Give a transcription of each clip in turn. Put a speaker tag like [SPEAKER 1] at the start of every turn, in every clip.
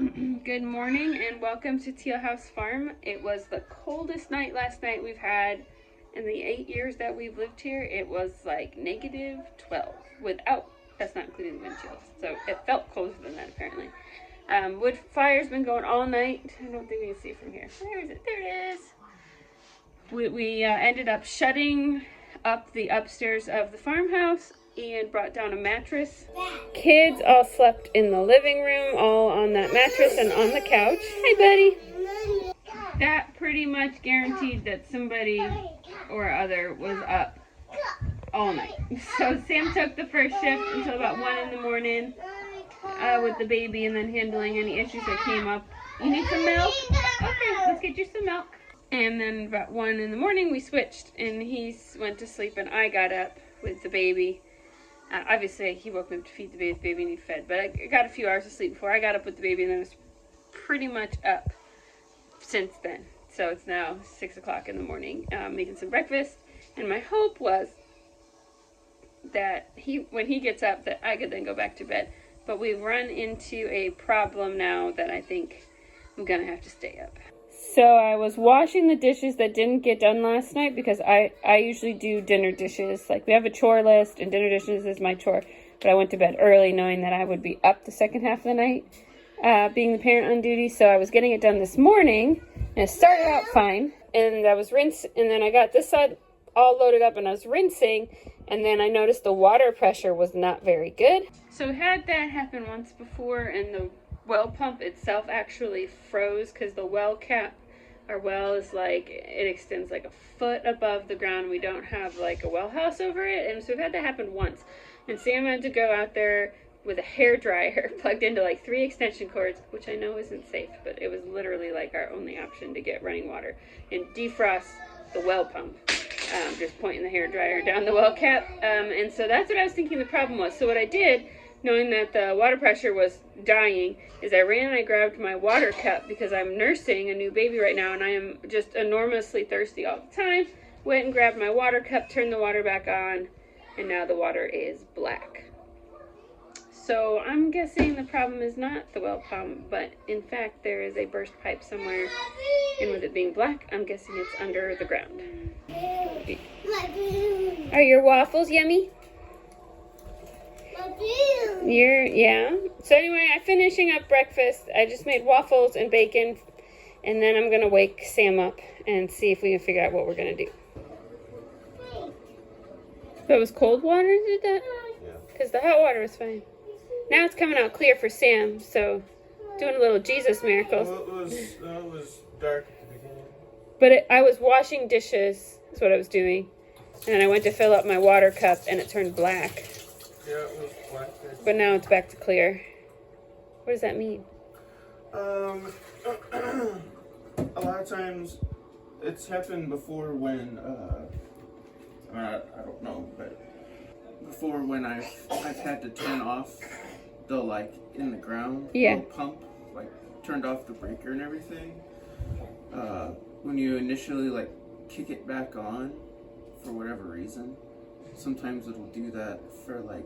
[SPEAKER 1] Good morning and welcome to Teal House Farm. It was the coldest night last night we've had in the 8 years that we've lived here. It was like -12 without, that's not including the wind chills. So it felt colder than that apparently. Wood fire's been going all night. I don't think we can see from here. Where is it? There it is. We ended up shutting up the upstairs of the farmhouse and brought down a mattress. Kids all slept in the living room, all on that mattress and on the couch. Hi, buddy. That pretty much guaranteed that somebody or other was up all night. So Sam took the first shift until about 1 in the morning with the baby and then handling any issues that came up. You need some milk? Okay, let's get you some milk. And then about 1 in the morning we switched and he went to sleep and I got up with the baby. Obviously, he woke me up to feed the baby and he fed, but I got a few hours of sleep before I got up with the baby, and then I was pretty much up since then. So it's now 6 o'clock in the morning, making some breakfast, and my hope was that when he gets up, that I could then go back to bed. But we've run into a problem now that I think I'm gonna have to stay up. So I was washing the dishes that didn't get done last night because I usually do dinner dishes. Like, we have a chore list and dinner dishes is my chore. But I went to bed early knowing that I would be up the second half of the night, being the parent on duty. So I was getting it done this morning and it started out fine. And I was rinsing, and then I got this side all loaded up and I was rinsing. And then I noticed the water pressure was not very good. So had that happen once before, and the well pump itself actually froze because the well cap, our well is like, it extends like a foot above the ground. We don't have like a well house over it, and so we've had that happen once. And Sam had to go out there with a hair dryer plugged into like 3 extension cords, which I know isn't safe, but it was literally like our only option to get running water, and defrost the well pump. Just pointing the hair dryer down the well cap. And so that's what I was thinking the problem was. So what I did, knowing that the water pressure was dying, is I ran and I grabbed my water cup because I'm nursing a new baby right now and I am just enormously thirsty all the time. Went and grabbed my water cup, turned the water back on, and now the water is black. So I'm guessing the problem is not the well pump, but in fact there is a burst pipe somewhere, and with it being black, I'm guessing it's under the ground. Are your waffles yummy? Yeah. So anyway, I'm finishing up breakfast. I just made waffles and bacon, and then I'm gonna wake Sam up and see if we can figure out what we're gonna do. So it was cold water did that? Yeah. Because the hot water was fine. Now it's coming out clear for Sam, so doing a little Jesus miracles.
[SPEAKER 2] Well, it was dark at the beginning.
[SPEAKER 1] But I was washing dishes, that's what I was doing. And then I went to fill up my water cup and it turned black.
[SPEAKER 2] Yeah, it was black.
[SPEAKER 1] But now it's back to clear. What does that mean?
[SPEAKER 2] A lot of times it's happened before when, I don't know, but before when I've had to turn off the, like, in the ground,
[SPEAKER 1] yeah,
[SPEAKER 2] the pump, like, turned off the breaker and everything. When you initially, like, kick it back on, for whatever reason, sometimes it'll do that for, like,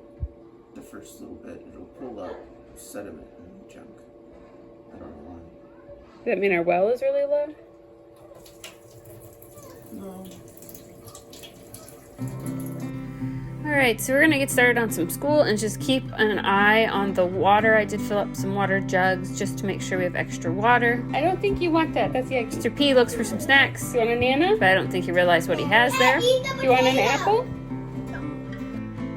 [SPEAKER 2] the first little bit. It'll pull up sediment and junk. I don't know why.
[SPEAKER 1] Does that mean our well is really low?
[SPEAKER 2] No.
[SPEAKER 1] Alright, so we're going to get started on some school and just keep an eye on the water. I did fill up some water jugs just to make sure we have extra water. I don't think you want that. That's the extra. Mr. P looks for some snacks. You want a banana? But I don't think he realized what he has there. Do you want an apple?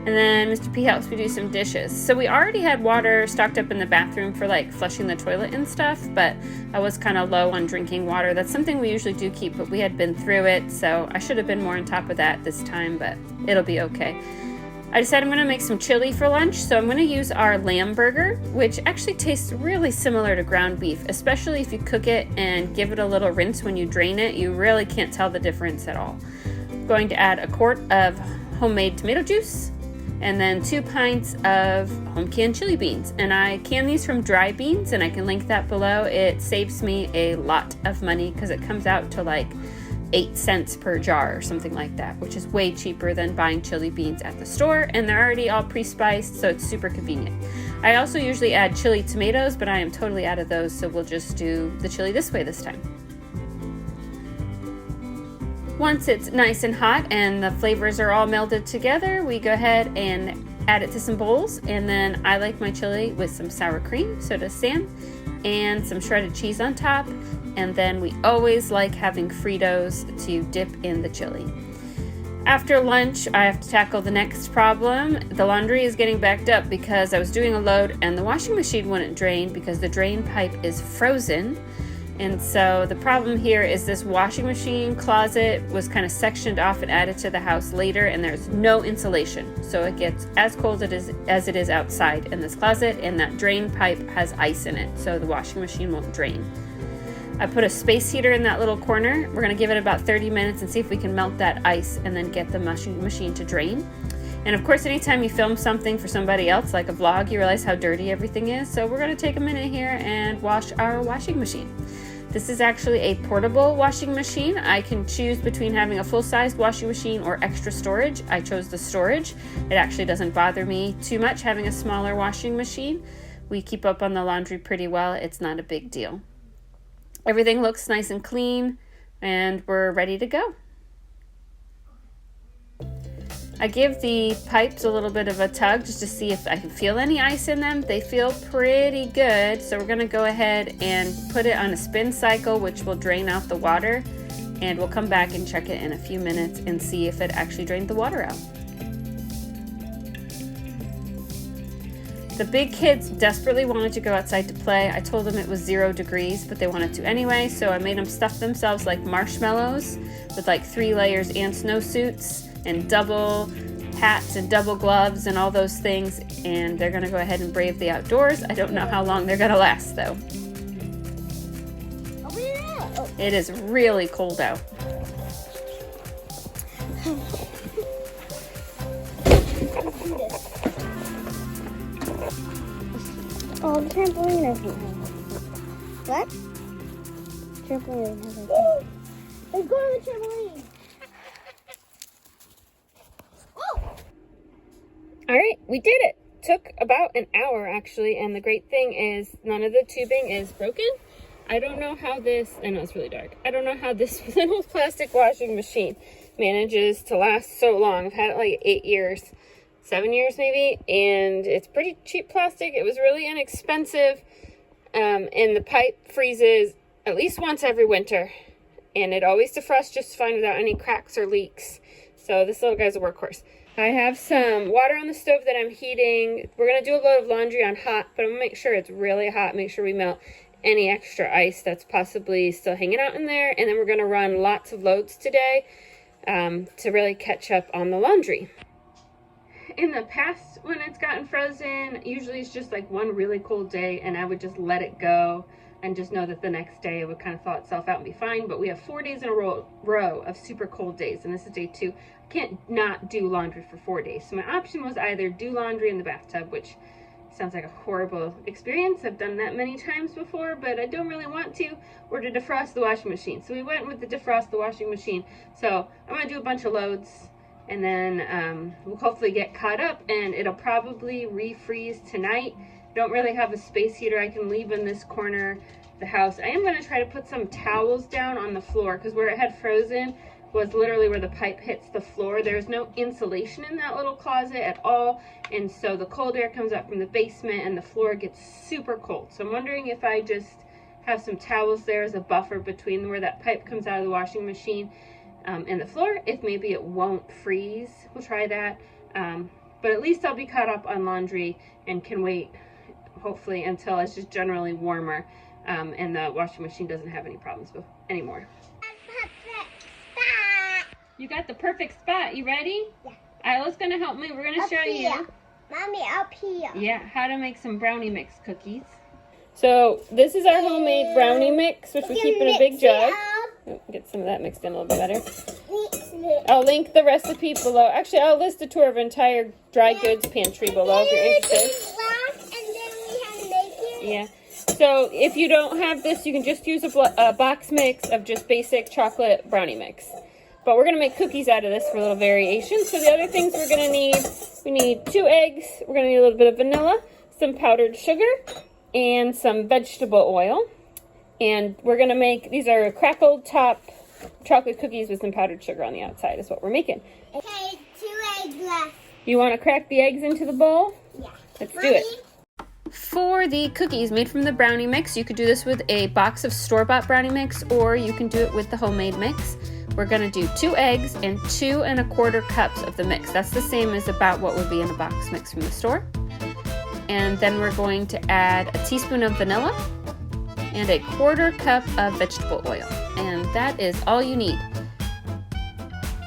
[SPEAKER 1] And then Mr. P helps me do some dishes. So we already had water stocked up in the bathroom for like flushing the toilet and stuff, but I was kind of low on drinking water. That's something we usually do keep, but we had been through it, so I should have been more on top of that this time, but it'll be okay. I decided I'm going to make some chili for lunch, so I'm going to use our lamb burger, which actually tastes really similar to ground beef, especially if you cook it and give it a little rinse when you drain it. You really can't tell the difference at all. I'm going to add a quart of homemade tomato juice, and then 2 pints of home canned chili beans. And I can these from Dry Beans, and I can link that below. It saves me a lot of money because it comes out to like 8 cents per jar or something like that, which is way cheaper than buying chili beans at the store, and they're already all pre-spiced, so it's super convenient. I also usually add chili tomatoes, but I am totally out of those, so we'll just do the chili this way this time. Once it's nice and hot and the flavors are all melded together, we go ahead and add it to some bowls, and then I like my chili with some sour cream, so does Sam, and some shredded cheese on top, and then we always like having Fritos to dip in the chili. After lunch, I have to tackle the next problem. The laundry is getting backed up because I was doing a load and the washing machine wouldn't drain because the drain pipe is frozen. And so the problem here is this washing machine closet was kind of sectioned off and added to the house later, and there's no insulation. So it gets as cold as it is outside in this closet, and that drain pipe has ice in it, so the washing machine won't drain. I put a space heater in that little corner. We're gonna give it about 30 minutes and see if we can melt that ice and then get the washing machine to drain. And of course, anytime you film something for somebody else, like a vlog, you realize how dirty everything is. So we're gonna take a minute here and wash our washing machine. This is actually a portable washing machine. I can choose between having a full-sized washing machine or extra storage. I chose the storage. It actually doesn't bother me too much having a smaller washing machine. We keep up on the laundry pretty well. It's not a big deal. Everything looks nice and clean, and we're ready to go. I give the pipes a little bit of a tug just to see if I can feel any ice in them. They feel pretty good, so we're gonna go ahead and put it on a spin cycle, which will drain out the water, and we'll come back and check it in a few minutes and see if it actually drained the water out. The big kids desperately wanted to go outside to play. I told them it was 0 degrees, but they wanted to anyway, so I made them stuff themselves like marshmallows with like 3 layers and snowsuits and double hats and double gloves and all those things, and they're gonna go ahead and brave the outdoors. I don't know how long they're gonna last though. It is really cold out.
[SPEAKER 3] Oh, the trampoline doesn't have. What? Trampoline doesn't have. Let's go to the trampoline.
[SPEAKER 1] All right, we did it. Took about an hour actually, and the great thing is none of the tubing is broken. I don't know how this, I know it's really dark. I don't know how this little plastic washing machine manages to last so long. I've had it like 8 years, 7 years maybe, and it's pretty cheap plastic. It was really inexpensive, and the pipe freezes at least once every winter, and it always defrosts just fine without any cracks or leaks. So this little guy's a workhorse. I have some water on the stove that I'm heating. We're going to do a load of laundry on hot, but I'm going to make sure it's really hot. Make sure we melt any extra ice that's possibly still hanging out in there. And then we're going to run lots of loads today to really catch up on the laundry. In the past, when it's gotten frozen, usually it's just like one really cold day and I would just let it go and just know that the next day it would kind of thaw itself out and be fine. But we have 4 days in a row of super cold days, and this is day 2. I can't not do laundry for 4 days. So my option was either do laundry in the bathtub, which sounds like a horrible experience. I've done that many times before, but I don't really want to, or to defrost the washing machine. So we went with the defrost the washing machine. So I'm going to do a bunch of loads, and then we'll hopefully get caught up, and it'll probably refreeze tonight. Don't really have a space heater I can leave in this corner of the house. I am going to try to put some towels down on the floor, because where it had frozen was literally where the pipe hits the floor. There's no insulation in that little closet at all, and so the cold air comes up from the basement and the floor gets super cold. So I'm wondering if I just have some towels there as a buffer between where that pipe comes out of the washing machine and the floor, if maybe it won't freeze. We'll try that, but at least I'll be caught up on laundry and can wait hopefully until it's just generally warmer and the washing machine doesn't have any problems anymore. You got the perfect spot. You ready? Yeah. Isla's going to help me. We're going to show you.
[SPEAKER 3] Mommy, up here.
[SPEAKER 1] Yeah, how to make some brownie mix cookies. So this is our homemade brownie mix, which we keep in a big jug. Oh, get some of that mixed in a little bit better. I'll link the recipe below. Actually, I'll list a tour of entire dry goods pantry below if you're interested. Yeah. So if you don't have this, you can just use a box mix of just basic chocolate brownie mix. But we're going to make cookies out of this for a little variation. So the other things we're going to need, we need 2 eggs. We're going to need a little bit of vanilla, some powdered sugar, and some vegetable oil. And we're gonna make, these are crackled top chocolate cookies with some powdered sugar on the outside is what we're making.
[SPEAKER 3] Okay, 2 eggs left.
[SPEAKER 1] You wanna crack the eggs into the bowl?
[SPEAKER 3] Yeah.
[SPEAKER 1] Let's do it. For the cookies made from the brownie mix, you could do this with a box of store-bought brownie mix, or you can do it with the homemade mix. We're gonna do 2 eggs and 2 1/4 cups of the mix. That's the same as about what would be in a box mix from the store. And then we're going to add a teaspoon of vanilla and a 1/4 cup of vegetable oil. And that is all you need.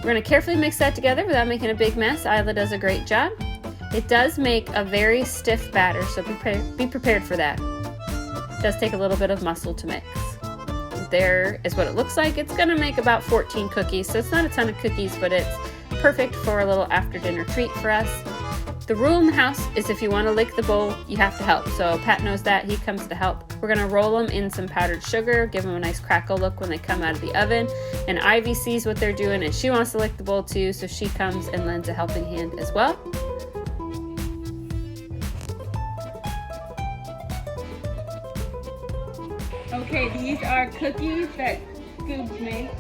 [SPEAKER 1] We're gonna carefully mix that together without making a big mess. Isla does a great job. It does make a very stiff batter, so be prepared for that. It does take a little bit of muscle to mix. There is what it looks like. It's gonna make about 14 cookies, so it's not a ton of cookies, but it's perfect for a little after dinner treat for us. The rule in the house is if you wanna lick the bowl, you have to help. So Pat knows that, he comes to help. We're gonna roll them in some powdered sugar, give them a nice crackle look when they come out of the oven. And Ivy sees what they're doing and she wants to lick the bowl too, so she comes and lends a helping hand as well. Okay, these are cookies that Goobs made.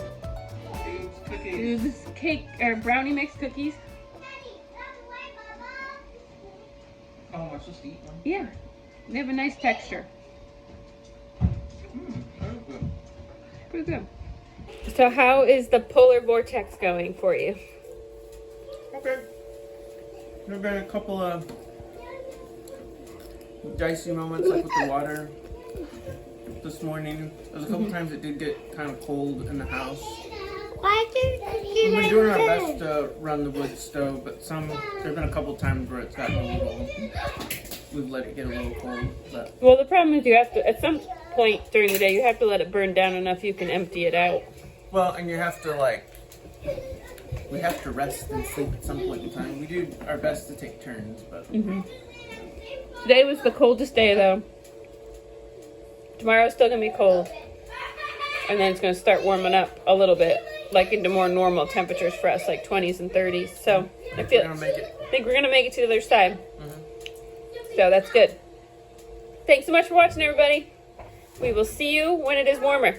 [SPEAKER 1] Goobs cake or brownie mix cookies.
[SPEAKER 2] Oh, am I supposed to eat one?
[SPEAKER 1] Yeah, they have a nice texture. Pretty good. So how is the polar vortex going for you?
[SPEAKER 2] Okay. There have been a couple of dicey moments, like with the water. This morning, there's a couple times it did get kind of cold in the house.
[SPEAKER 3] Why did
[SPEAKER 2] We've been doing our best to run the wood stove, but there've been a couple times where it's gotten a little, we've let it get a little cold. But
[SPEAKER 1] Well, the problem is you have to, at some point during the day, you have to let it burn down enough you can empty it out.
[SPEAKER 2] well, and you have to we have to rest and sleep at some point in time. We do our best to take turns, but
[SPEAKER 1] Today was the coldest day though. Tomorrow's still gonna be cold. And then it's gonna start warming up a little bit, like into more normal temperatures for us, like 20s and 30s. So I
[SPEAKER 2] we're gonna make it.
[SPEAKER 1] think we're gonna make it to the other side. So that's good. Thanks so much for watching, everybody. We will see you when it is warmer.